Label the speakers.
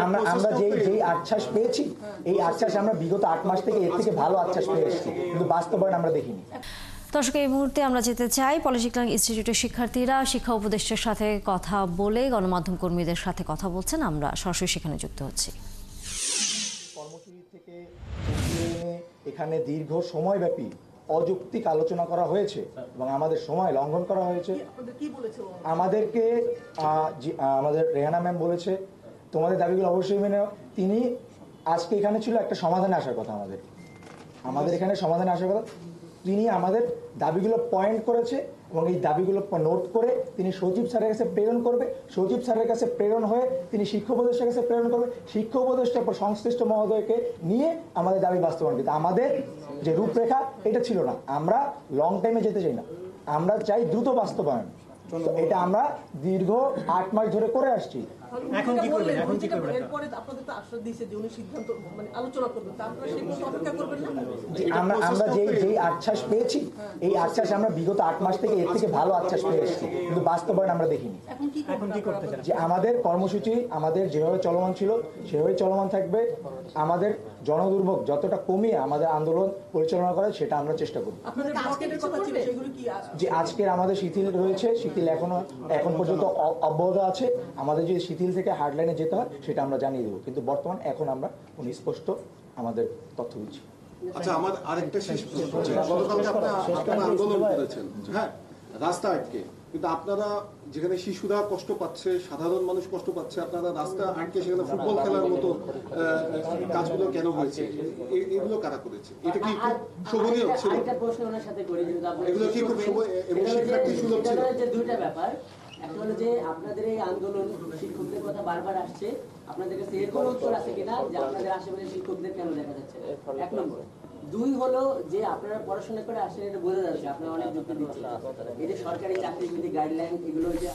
Speaker 1: আমরা আমরা যেই আশ্বাস পেয়েছি, এই আশ্বাস আমরা বিগত 8 মাস থেকে এর থেকে ভালো আশ্বাস পেয়ে এসেছি, কিন্তু বাস্তবায়ন আমরা দেখিনি।
Speaker 2: দর্শক, এই মুহূর্তে আমরা যেতে চাই পলিটেকনিক ইনস্টিটিউটের শিক্ষার্থীরা শিক্ষা উপদেষ্টার সাথে কথা বলে গণমাধ্যম কর্মীদের সাথে কথা বলছেন। আমরা সরাসরি সেখানে যুক্ত হচ্ছি।
Speaker 1: কর্মসূচি থেকে এখানে দীর্ঘ সময়ব্যাপী অযৌক্তিক আলোচনা করা হয়েছে এবং আমাদের সময় লঙ্ঘন করা হয়েছে। আমাদেরকে আমাদের রেহানা ম্যাম বলেছে তোমাদের দাবিগুলো অবশ্যই মেনে নাও। তিনি আজকে এখানে ছিল একটা সমাধানে আসার কথা, আমাদের এখানে সমাধানে আসার কথা। তিনি আমাদের দাবিগুলো পয়েন্ট করেছে এবং এই দাবিগুলো নোট করে তিনি সচিব স্যারের কাছে প্রেরণ করবে। সচিব স্যারের কাছে প্রেরণ হয়ে তিনি শিক্ষা উপদেষ্টার কাছে প্রেরণ করবে। শিক্ষা উপদেষ্টার পর সংশ্লিষ্ট মহোদয়কে নিয়ে আমাদের দাবি বাস্তবায়ন করতে। আমাদের যে রূপরেখা এটা ছিল না, আমরা লং টাইমে যেতে চাই না, আমরা চাই দ্রুত বাস্তবায়ন। এটা আমরা দীর্ঘ 8 মাস ধরে করে আসছি।
Speaker 3: এখন কি করবেন? এরপরে আপনাদের তো আশ্বাস দিয়েছে যে উনি সিদ্ধান্ত আলোচনা করবেন, তারপরে সেই মতো অপেক্ষা করবেন না?
Speaker 1: আমরা যেই আশ্বাস পেয়েছি, এই আশ্বাস আমরা বিগত 8 মাস থেকে এর থেকে ভালো আশ্বাস পেয়ে এসেছি, কিন্তু বাস্তবায়ন আমরা দেখিনি।
Speaker 3: এখন কি করতে চান?
Speaker 1: যে আমাদের কর্মসূচি আমাদের যেভাবে চলমান ছিল সেভাবে চলমান থাকবে। আমাদের জনদুর্ভোগ যতটা কমিয়ে আমাদের আন্দোলন পরিচালনা করার সেটা আমরা চেষ্টা করব।
Speaker 3: আপনাদের ব্লকেটের কথা ছিল, সেগুলো কি?
Speaker 1: যে আজকের আমাদের শিথিল রয়েছে, শিথিল এখন পর্যন্ত অব্যাহত আছে। আমাদের যদি শিথিল থেকে হার্ডলাইনে যেতে হয় সেটা আমরা জানিয়ে দেবো, কিন্তু বর্তমান এখন আমরা স্পষ্ট আমাদের তথ্য দিচ্ছি।
Speaker 4: আচ্ছা, আমার আরেকটা শেষ প্রশ্ন হচ্ছে, গতকালকে আপনারা আন্দোলন করেছেন, হ্যাঁ, রাস্তা আটকে, কিন্তু আপনারা যেখানে শিশুরা কষ্ট পাচ্ছে, সাধারণ মানুষ কষ্ট পাচ্ছে, আপনারা রাস্তা আটকে সেখানে ফুটবল খেলার মতো কাজগুলো কেন হয়েছে? এগুলো কারা করেছে? এটা কি খুব শোভনীয় ছিল? এগুলো কি খুব এবং শিক্ষার্থী সুলভ ছিল?
Speaker 5: দুইটা ব্যাপার। একটা হলো যে আপনাদের এই আন্দোলন শিক্ষকদের কথা বারবার আসছে, আপনাদের কাছে এর কোনো উত্তর আছে কিনা যে আপনাদের আশেপাশে শিক্ষকদের কেন দেখা যাচ্ছে? 1 নম্বর। 2 হলো যে আপনারা পড়াশোনা করে আসেন, এটা বোঝা যাচ্ছে, আপনারা অনেক যুক্তি দিচ্ছেন। এই যে সরকারি চাকরিবিধি গাইডলাইন, এগুলো যে